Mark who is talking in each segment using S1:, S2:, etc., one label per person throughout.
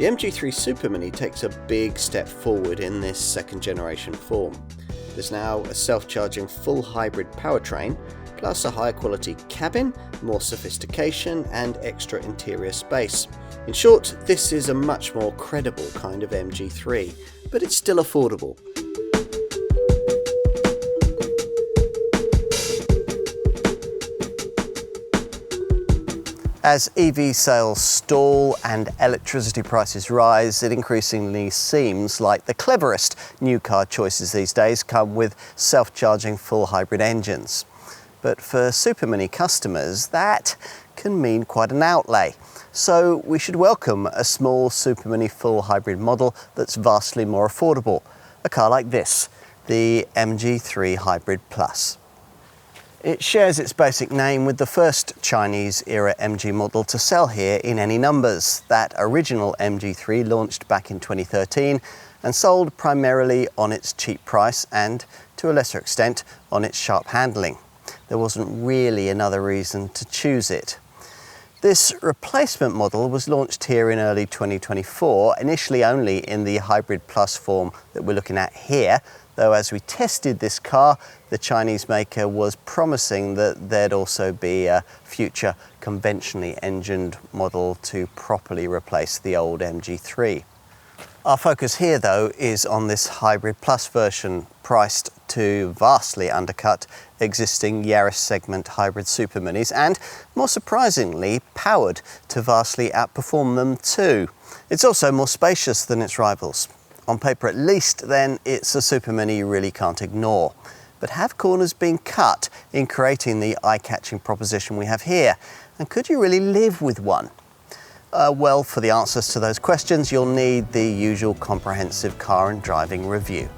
S1: The MG3 Supermini takes a big step forward in this second generation form. There's now a self-charging full hybrid powertrain, plus a higher quality cabin, more sophistication and extra interior space. In short, this is a much more credible kind of MG3, but it's still affordable. As EV sales stall and electricity prices rise, it increasingly seems like the cleverest new car choices these days come with self-charging full hybrid engines. But for Supermini customers, that can mean quite an outlay. So we should welcome a small Supermini full hybrid model that's vastly more affordable. A car like this, the MG3 Hybrid Plus. It shares its basic name with the first Chinese-era MG model to sell here in any numbers. That original MG3 launched back in 2013 and sold primarily on its cheap price and, to a lesser extent, on its sharp handling. There wasn't really another reason to choose it. This replacement model was launched here in early 2024, initially only in the Hybrid Plus form that we're looking at here, though as we tested this car, the Chinese maker was promising that there'd also be a future conventionally engined model to properly replace the old MG3. Our focus here though is on this Hybrid Plus version, priced to vastly undercut existing Yaris segment hybrid Superminis and, more surprisingly, powered to vastly outperform them too. It's also more spacious than its rivals. On paper at least, then, it's a Supermini you really can't ignore. But have corners been cut in creating the eye-catching proposition we have here? And could you really live with one? Well, for the answers to those questions, you'll need the usual comprehensive car and driving review.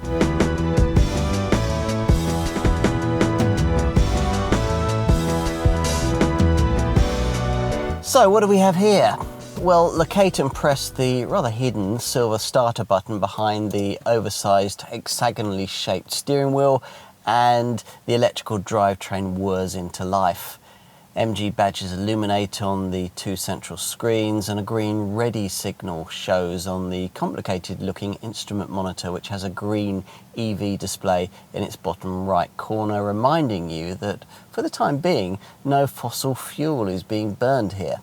S1: So, what do we have here? Well, locate and press the rather hidden silver starter button behind the oversized hexagonally shaped steering wheel and the electrical drivetrain whirs into life. MG badges illuminate on the two central screens and a green ready signal shows on the complicated looking instrument monitor, which has a green EV display in its bottom right corner, reminding you that for the time being no fossil fuel is being burned here.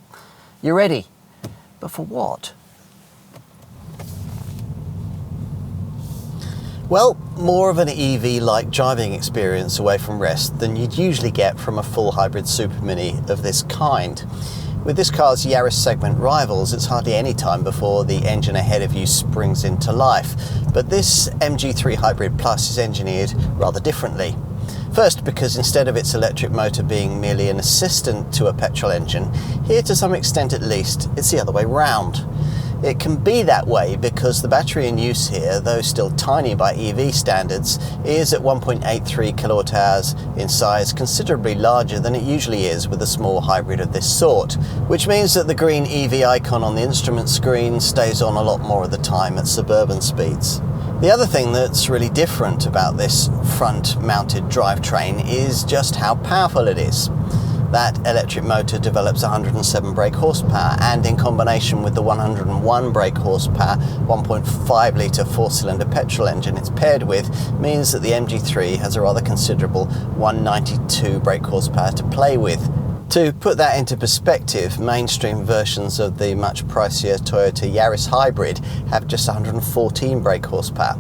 S1: You're ready? But for what? Well, more of an EV-like driving experience away from rest than you'd usually get from a full hybrid Supermini of this kind. With this car's Yaris segment rivals, it's hardly any time before the engine ahead of you springs into life. But this MG3 Hybrid Plus is engineered rather differently. First, because instead of its electric motor being merely an assistant to a petrol engine, here to some extent at least, it's the other way round. It can be that way because the battery in use here, though still tiny by EV standards, is at 1.83 kilowatt hours in size, considerably larger than it usually is with a small hybrid of this sort, which means that the green EV icon on the instrument screen stays on a lot more of the time at suburban speeds. The other thing that's really different about this front-mounted drivetrain is just how powerful it is. That electric motor develops 107 brake horsepower, and in combination with the 101 brake horsepower 1.5 litre four-cylinder petrol engine it's paired with, means that the MG3 has a rather considerable 192 brake horsepower to play with. To put that into perspective, mainstream versions of the much pricier Toyota Yaris Hybrid have just 114 brake horsepower.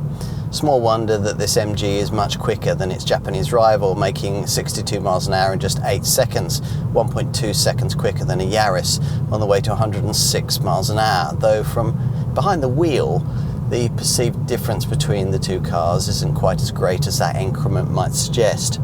S1: Small wonder that this MG is much quicker than its Japanese rival, making 62 miles an hour in just 8 seconds, 1.2 seconds quicker than a Yaris, on the way to 106 miles an hour, though from behind the wheel, the perceived difference between the two cars isn't quite as great as that increment might suggest.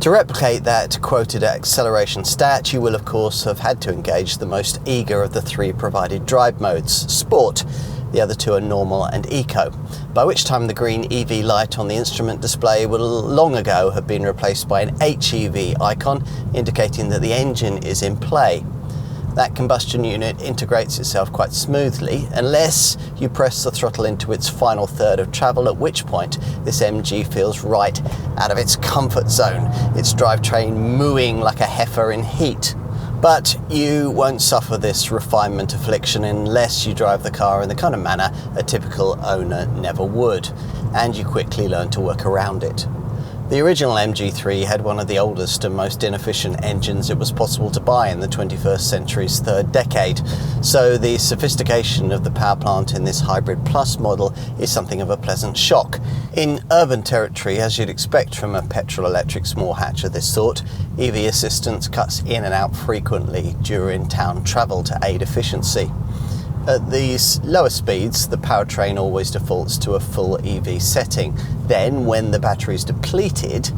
S1: To replicate that quoted acceleration stat, you will of course have had to engage the most eager of the three provided drive modes, Sport. The other two are Normal and Eco, by which time the green EV light on the instrument display will long ago have been replaced by an HEV icon, indicating that the engine is in play. That combustion unit integrates itself quite smoothly, unless you press the throttle into its final third of travel, at which point this MG feels right out of its comfort zone, its drivetrain mooing like a heifer in heat. But you won't suffer this refinement affliction unless you drive the car in the kind of manner a typical owner never would, and you quickly learn to work around it. The original MG3 had one of the oldest and most inefficient engines it was possible to buy in the 21st century's third decade, so the sophistication of the power plant in this Hybrid Plus model is something of a pleasant shock. In urban territory, as you'd expect from a petrol-electric small hatch of this sort, EV assistance cuts in and out frequently during town travel to aid efficiency. At these lower speeds, the powertrain always defaults to a full EV setting. Then, when the battery is depleted,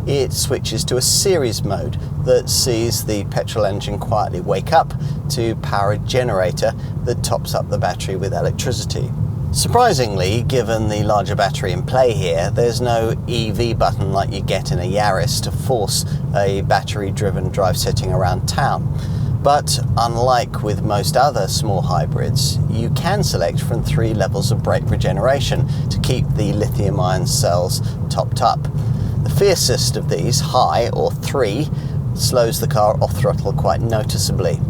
S1: it switches to a series mode that sees the petrol engine quietly wake up to power a generator that tops up the battery with electricity. Surprisingly, given the larger battery in play here, there's no EV button like you get in a Yaris to force a battery-driven drive setting around town. But unlike with most other small hybrids, you can select from 3 levels of brake regeneration to keep the lithium-ion cells topped up. The fiercest of these, high or 3, slows the car off throttle quite noticeably.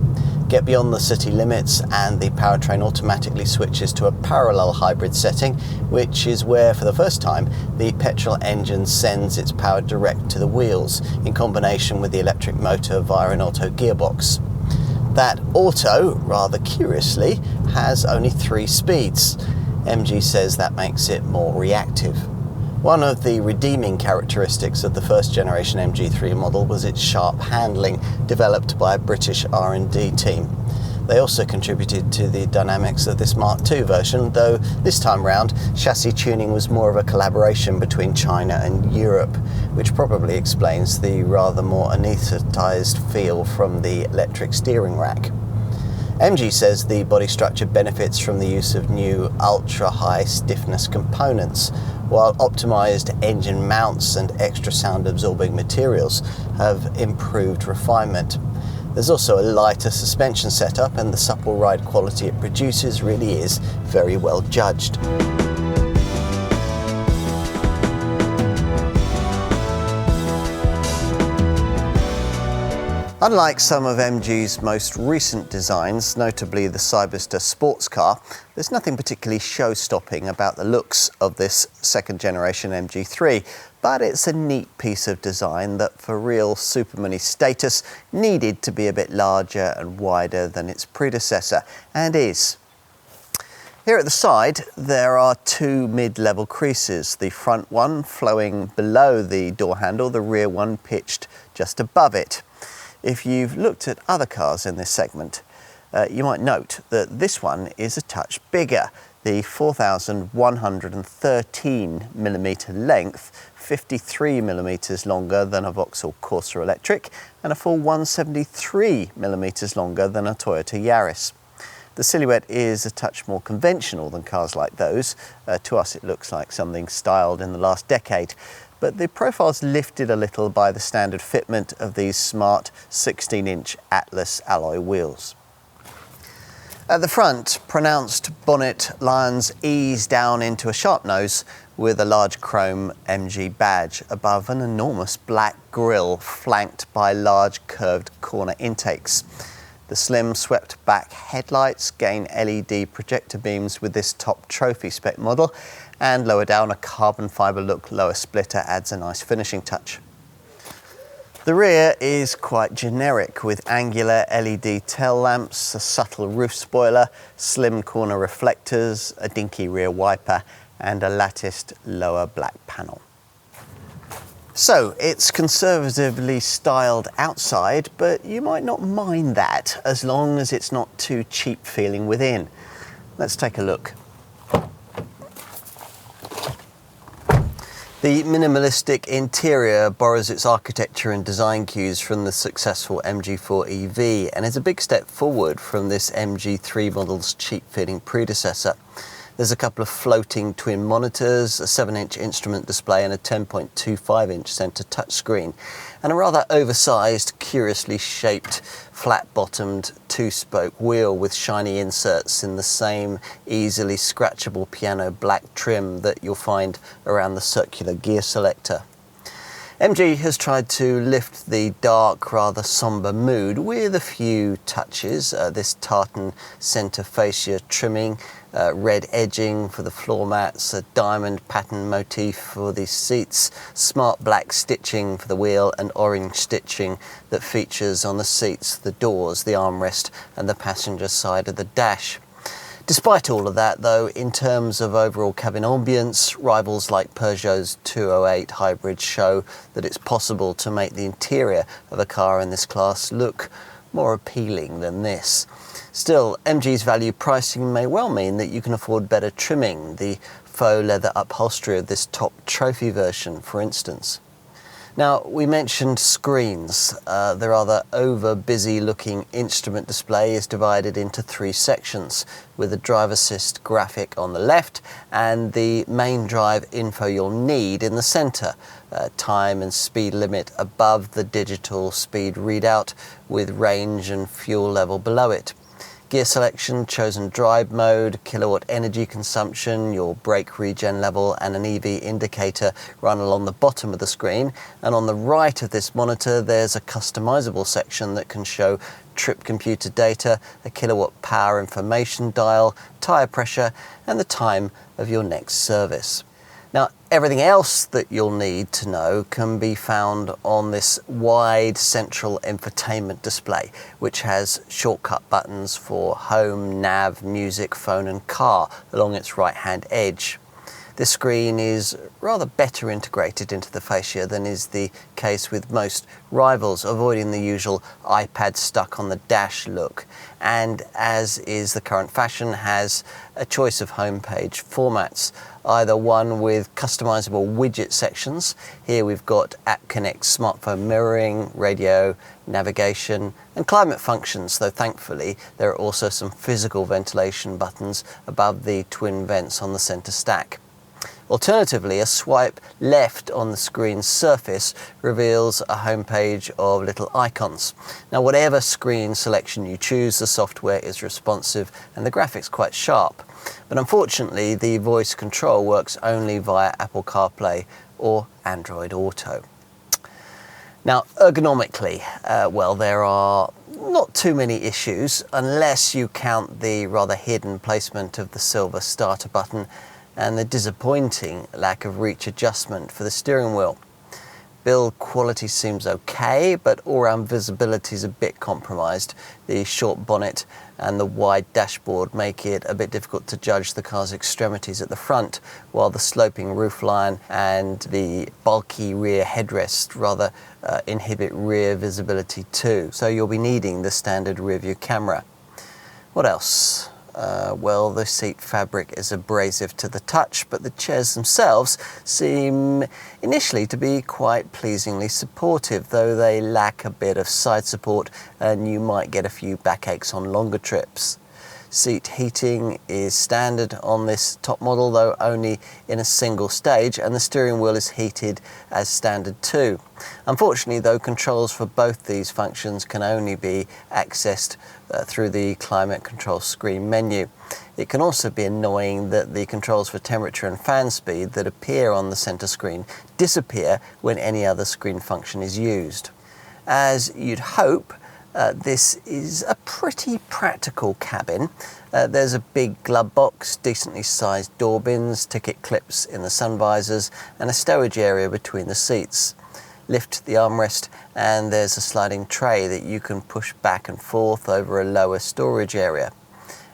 S1: Get beyond the city limits and the powertrain automatically switches to a parallel hybrid setting, which is where, for the first time, the petrol engine sends its power direct to the wheels in combination with the electric motor via an auto gearbox. That auto, rather curiously, has only 3 speeds. MG says that makes it more reactive. One of the redeeming characteristics of the first generation MG3 model was its sharp handling, developed by a British R&D team. They also contributed to the dynamics of this Mark II version, though this time round, chassis tuning was more of a collaboration between China and Europe, which probably explains the rather more anaesthetised feel from the electric steering rack. MG says the body structure benefits from the use of new ultra-high stiffness components, while optimised engine mounts and extra sound-absorbing materials have improved refinement. There's also a lighter suspension setup, and the supple ride quality it produces really is very well judged. Unlike some of MG's most recent designs, notably the Cyberster sports car, there's nothing particularly show-stopping about the looks of this second generation MG3, but it's a neat piece of design that for real supermini status needed to be a bit larger and wider than its predecessor, and is. Here at the side, there are 2 mid-level creases, the front one flowing below the door handle, the rear one pitched just above it. If you've looked at other cars in this segment, you might note that this one is a touch bigger. The 4,113mm length, 53mm longer than a Vauxhall Corsa Electric, and a full 173mm longer than a Toyota Yaris. The silhouette is a touch more conventional than cars like those. To us it looks like something styled in the last decade. But the profile's lifted a little by the standard fitment of these smart 16-inch Atlas alloy wheels. At the front, pronounced bonnet lines ease down into a sharp nose with a large chrome MG badge above an enormous black grille flanked by large curved corner intakes. The slim swept back headlights gain LED projector beams with this top trophy spec model, and lower down a carbon fibre look lower splitter adds a nice finishing touch. The rear is quite generic with angular LED tail lamps, a subtle roof spoiler, slim corner reflectors, a dinky rear wiper and a latticed lower black panel. So it's conservatively styled outside, but you might not mind that as long as it's not too cheap feeling within. Let's take a look. The minimalistic interior borrows its architecture and design cues from the successful MG4 EV and is a big step forward from this MG3 model's cheap-fitting predecessor. There's a couple of floating twin monitors, a 7-inch instrument display and a 10.25-inch centre touchscreen, and a rather oversized, curiously shaped, flat-bottomed two-spoke wheel with shiny inserts in the same easily scratchable piano black trim that you'll find around the circular gear selector. MG has tried to lift the dark, rather sombre mood with a few touches. This tartan centre fascia trimming, red edging for the floor mats, a diamond pattern motif for the seats, smart black stitching for the wheel and orange stitching that features on the seats, the doors, the armrest and the passenger side of the dash. Despite all of that though, in terms of overall cabin ambience, rivals like Peugeot's 208 Hybrid show that it's possible to make the interior of a car in this class look more appealing than this. Still, MG's value pricing may well mean that you can afford better trimming, the faux leather upholstery of this top trophy version, for instance. Now, we mentioned screens. The rather over-busy looking instrument display is divided into 3 sections, with a drive assist graphic on the left and the main drive info you'll need in the centre. Time and speed limit above the digital speed readout, with range and fuel level below it. Gear selection, chosen drive mode, kilowatt energy consumption, your brake regen level and an EV indicator run along the bottom of the screen. And on the right of this monitor there's a customizable section that can show trip computer data, a kilowatt power information dial, tyre pressure and the time of your next service. Now, everything else that you'll need to know can be found on this wide central infotainment display, which has shortcut buttons for home, nav, music, phone and car along its right-hand edge. This screen is rather better integrated into the fascia than is the case with most rivals, avoiding the usual iPad stuck on the dash look, and as is the current fashion, has a choice of homepage formats, either one with customizable widget sections. Here we've got App Connect smartphone mirroring, radio, navigation and climate functions, though thankfully there are also some physical ventilation buttons above the twin vents on the centre stack. Alternatively, a swipe left on the screen's surface reveals a homepage of little icons. Now, whatever screen selection you choose, the software is responsive and the graphics quite sharp. But unfortunately, the voice control works only via Apple CarPlay or Android Auto. Now, ergonomically, well, there are not too many issues unless you count the rather hidden placement of the silver starter button and the disappointing lack of reach adjustment for the steering wheel. Build quality seems okay, but all-round visibility is a bit compromised. The short bonnet and the wide dashboard make it a bit difficult to judge the car's extremities at the front, while the sloping roofline and the bulky rear headrest rather inhibit rear visibility too. So you'll be needing the standard rear view camera. What else? Well, the seat fabric is abrasive to the touch, but the chairs themselves seem initially to be quite pleasingly supportive, though they lack a bit of side support and you might get a few backaches on longer trips. Seat heating is standard on this top model, though only in a single stage, and the steering wheel is heated as standard too. Unfortunately though, controls for both these functions can only be accessed through the climate control screen menu. It can also be annoying that the controls for temperature and fan speed that appear on the center screen disappear when any other screen function is used. As you'd hope, this is a pretty practical cabin. There's a big glove box, decently sized door bins, ticket clips in the sun visors and a stowage area between the seats. Lift the armrest and there's a sliding tray that you can push back and forth over a lower storage area.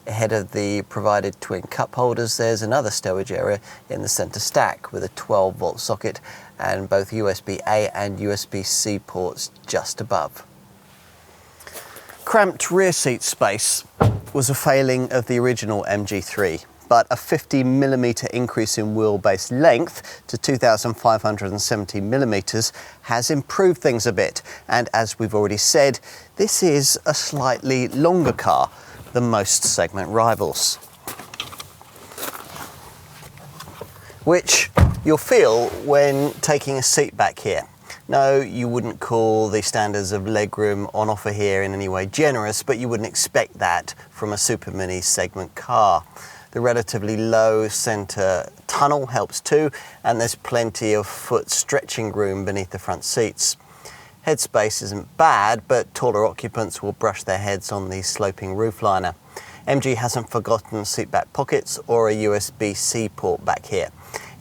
S1: Ahead of the provided twin cup holders there's another stowage area in the centre stack with a 12-volt socket and both USB-A and USB-C ports just above. Cramped rear seat space was a failing of the original MG3, but a 50mm increase in wheelbase length to 2,570mm has improved things a bit, and as we've already said, this is a slightly longer car than most segment rivals, which you'll feel when taking a seat back here. No, you wouldn't call the standards of legroom on offer here in any way generous, but you wouldn't expect that from a supermini segment car. The relatively low centre tunnel helps too, and there's plenty of foot stretching room beneath the front seats. Headspace isn't bad, but taller occupants will brush their heads on the sloping roofliner. MG hasn't forgotten seatback pockets or a USB-C port back here.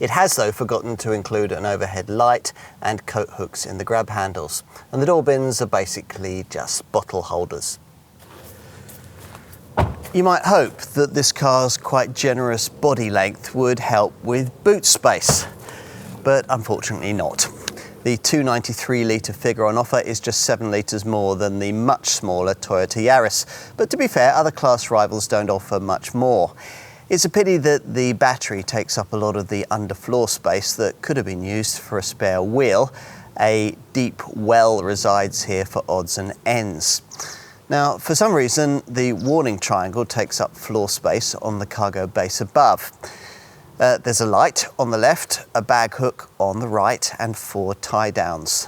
S1: It has, though, forgotten to include an overhead light and coat hooks in the grab handles. And the door bins are basically just bottle holders. You might hope that this car's quite generous body length would help with boot space, but unfortunately not. The 293 litre figure on offer is just 7 litres more than the much smaller Toyota Yaris, but to be fair, other class rivals don't offer much more. It's a pity that the battery takes up a lot of the underfloor space that could have been used for a spare wheel. A deep well resides here for odds and ends. Now, for some reason, the warning triangle takes up floor space on the cargo base above. There's a light on the left, a bag hook on the right, and 4 tie-downs,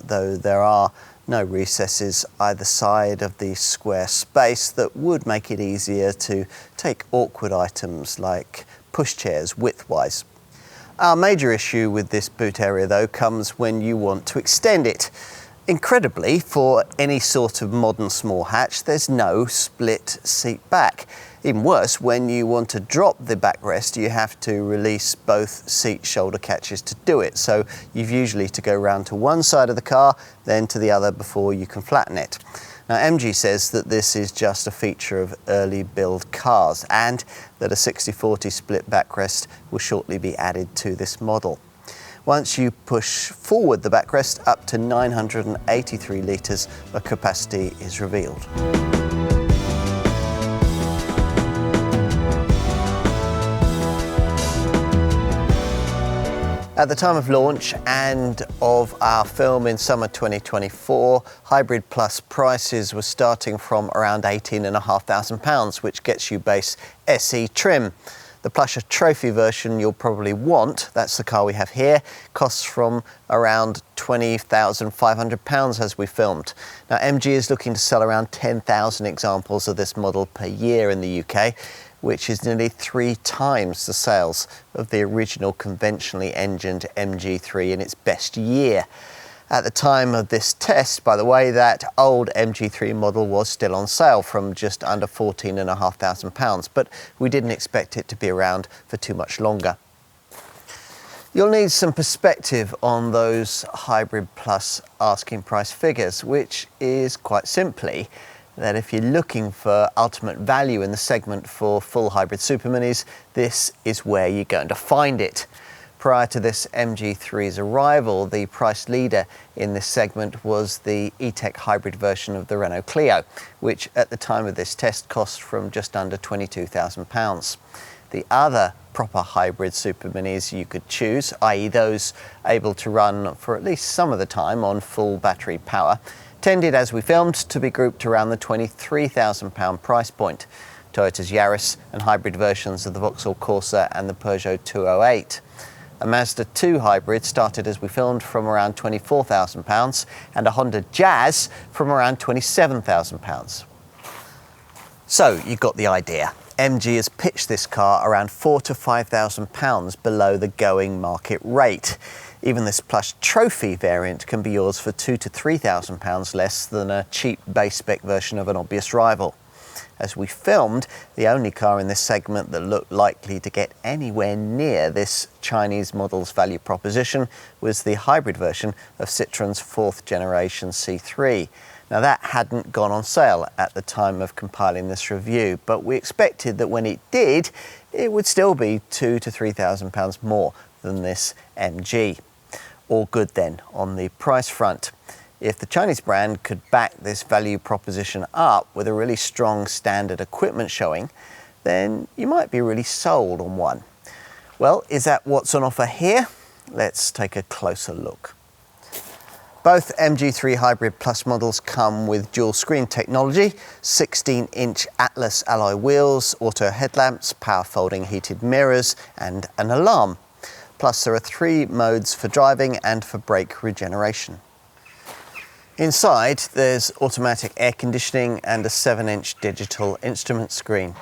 S1: though there are no recesses either side of the square space that would make it easier to take awkward items like pushchairs widthwise. Our major issue with this boot area, though, comes when you want to extend it. Incredibly, for any sort of modern small hatch, there's no split seat back. Even worse, when you want to drop the backrest, you have to release both seat shoulder catches to do it. So you've usually to go round to one side of the car, then to the other before you can flatten it. Now, MG says that this is just a feature of early build cars and that a 60/40 split backrest will shortly be added to this model. Once you push forward the backrest up to 983 litres of capacity is revealed. At the time of launch and of our film in summer 2024, Hybrid Plus prices were starting from around £18,500, which gets you base SE trim. The plusher trophy version you'll probably want, that's the car we have here, costs from around £20,500 as we filmed. Now, MG is looking to sell around 10,000 examples of this model per year in the UK, which is nearly 3 times the sales of the original conventionally engined MG3 in its best year. At the time of this test, by the way, that old MG3 model was still on sale from just under £14,500, but we didn't expect it to be around for too much longer. You'll need some perspective on those Hybrid Plus asking price figures, which is quite simply that if you're looking for ultimate value in the segment for full hybrid superminis, this is where you're going to find it. Prior to this MG3's arrival, the price leader in this segment was the E-Tech hybrid version of the Renault Clio, which at the time of this test cost from just under £22,000. The other proper hybrid superminis you could choose, i.e. those able to run for at least some of the time on full battery power, tended, as we filmed, to be grouped around the £23,000 price point. Toyota's Yaris and hybrid versions of the Vauxhall Corsa and the Peugeot 208. A Mazda 2 hybrid started, as we filmed, from around £24,000 and a Honda Jazz from around £27,000. So you got the idea. MG has pitched this car around £4,000 to £5,000 below the going market rate. Even this plush trophy variant can be yours for £2,000 to £3,000 less than a cheap base spec version of an obvious rival. As we filmed, the only car in this segment that looked likely to get anywhere near this Chinese model's value proposition was the hybrid version of Citroen's 4th generation C3. Now, that hadn't gone on sale at the time of compiling this review, but we expected that when it did, it would still be £2,000 to £3,000 more than this MG. All good then on the price front. If the Chinese brand could back this value proposition up with a really strong standard equipment showing, then you might be really sold on one. Well, is that what's on offer here? Let's take a closer look. Both MG3 Hybrid Plus models come with dual screen technology, 16-inch Atlas alloy wheels, auto headlamps, power folding heated mirrors, and an alarm. Plus, there are 3 modes for driving and for brake regeneration. Inside, there's automatic air conditioning and a 7-inch digital instrument screen.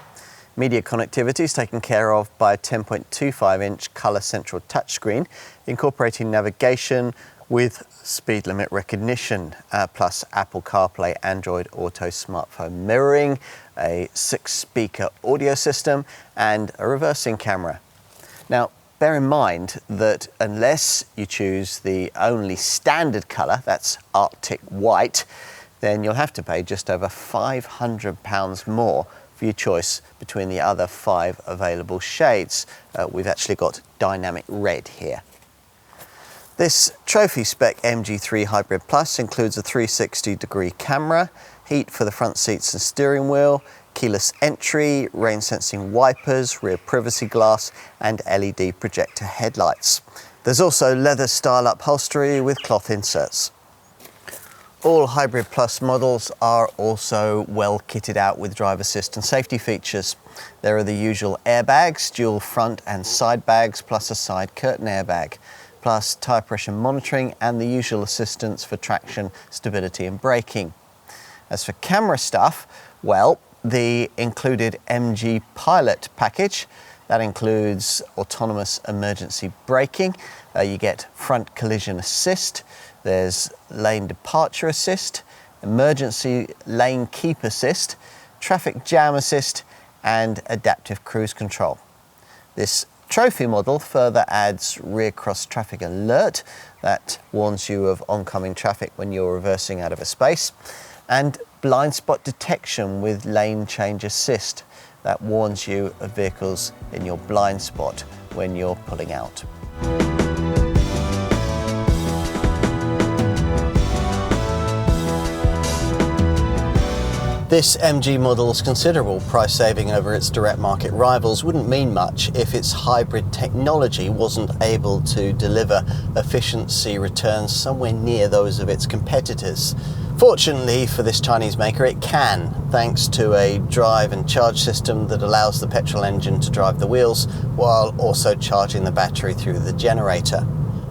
S1: Media connectivity is taken care of by a 10.25-inch colour central touchscreen, incorporating navigation with speed limit recognition, plus Apple CarPlay, Android Auto smartphone mirroring, a 6-speaker audio system and a reversing camera. Now, bear in mind that unless you choose the only standard colour, that's Arctic White, then you'll have to pay just over £500 more for your choice between the other 5 available shades. We've actually got Dynamic Red here. This trophy spec MG3 Hybrid Plus includes a 360-degree camera, heat for the front seats and steering wheel, keyless entry, rain sensing wipers, rear privacy glass and LED projector headlights. There's also leather style upholstery with cloth inserts. All Hybrid Plus models are also well kitted out with driver assist and safety features. There are the usual airbags, dual front and side bags, plus a side curtain airbag, plus tyre pressure monitoring and the usual assistance for traction, stability and braking. As for camera stuff, well, the included MG Pilot package, that includes autonomous emergency braking, you get front collision assist, there's lane departure assist, emergency lane keep assist, traffic jam assist and adaptive cruise control. This trophy model further adds rear cross traffic alert that warns you of oncoming traffic when you're reversing out of a space, and blind spot detection with lane change assist that warns you of vehicles in your blind spot when you're pulling out. This MG model's considerable price saving over its direct market rivals wouldn't mean much if its hybrid technology wasn't able to deliver efficiency returns somewhere near those of its competitors. Fortunately for this Chinese maker, it can, thanks to a drive and charge system that allows the petrol engine to drive the wheels while also charging the battery through the generator.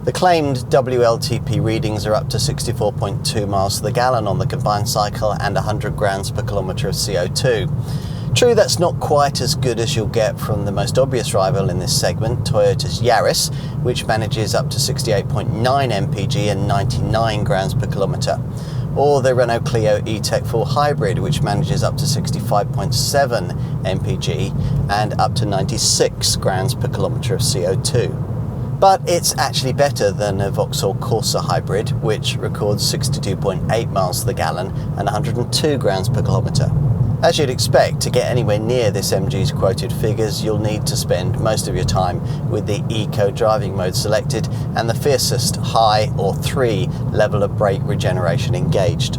S1: The claimed WLTP readings are up to 64.2 miles to the gallon on the combined cycle and 100 grams per kilometre of CO2. True, that's not quite as good as you'll get from the most obvious rival in this segment, Toyota's Yaris, which manages up to 68.9 mpg and 99 grams per kilometre, or the Renault Clio E-Tech Full Hybrid, which manages up to 65.7 mpg and up to 96 grams per kilometre of CO2. But it's actually better than a Vauxhall Corsa Hybrid, which records 62.8 miles to the gallon and 102 grams per kilometre. As you'd expect, to get anywhere near this MG's quoted figures, you'll need to spend most of your time with the Eco driving mode selected and the fiercest high or 3 level of brake regeneration engaged.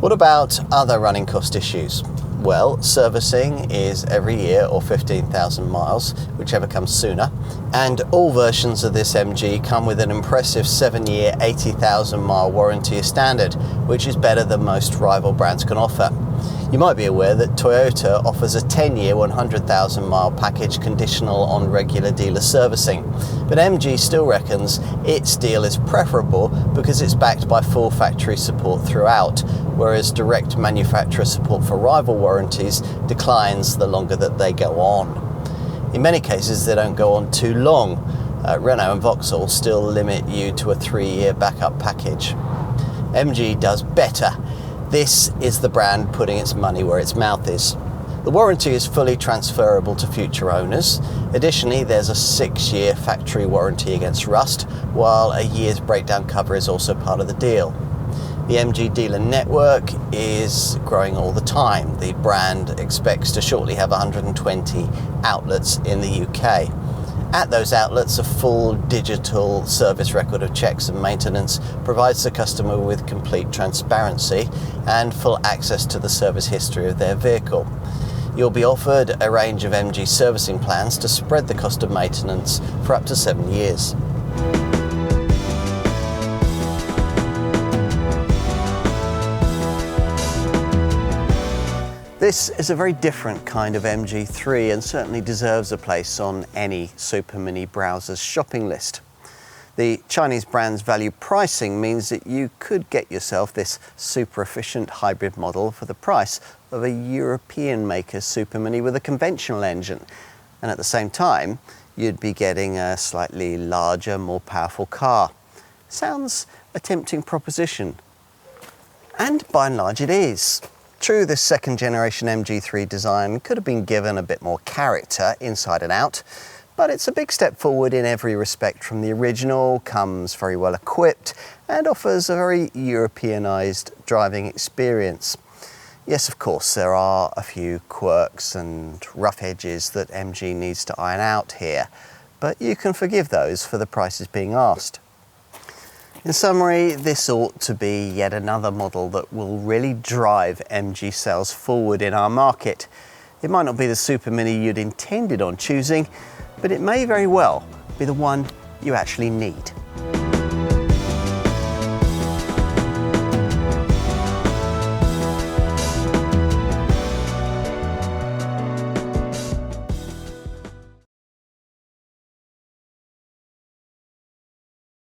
S1: What about other running cost issues? Well, servicing is every year or 15,000 miles, whichever comes sooner, and all versions of this MG come with an impressive 7-year, 80,000 mile warranty as standard, which is better than most rival brands can offer. You might be aware that Toyota offers a 10-year, 100,000 mile package conditional on regular dealer servicing, but MG still reckons its deal is preferable because it's backed by full factory support throughout, whereas direct manufacturer support for rival warranties declines the longer that they go on. In many cases, they don't go on too long. Renault and Vauxhall still limit you to a 3-year backup package. MG does better. This is the brand putting its money where its mouth is. The warranty is fully transferable to future owners. Additionally, there's a 6-year factory warranty against rust, while a year's breakdown cover is also part of the deal. The MG dealer network is growing all the time. The brand expects to shortly have 120 outlets in the UK. At those outlets, a full digital service record of checks and maintenance provides the customer with complete transparency and full access to the service history of their vehicle. You'll be offered a range of MG servicing plans to spread the cost of maintenance for up to 7 years. This is a very different kind of MG3 and certainly deserves a place on any supermini browser's shopping list. The Chinese brand's value pricing means that you could get yourself this super efficient hybrid model for the price of a European maker's supermini with a conventional engine. And at the same time, you'd be getting a slightly larger, more powerful car. Sounds a tempting proposition. And by and large it is. True, this second generation MG3 design could have been given a bit more character inside and out, but it's a big step forward in every respect from the original, comes very well equipped, and offers a very Europeanized driving experience. Yes, of course, there are a few quirks and rough edges that MG needs to iron out here, but you can forgive those for the prices being asked. In summary, this ought to be yet another model that will really drive MG sales forward in our market. It might not be the supermini you'd intended on choosing, but it may very well be the one you actually need.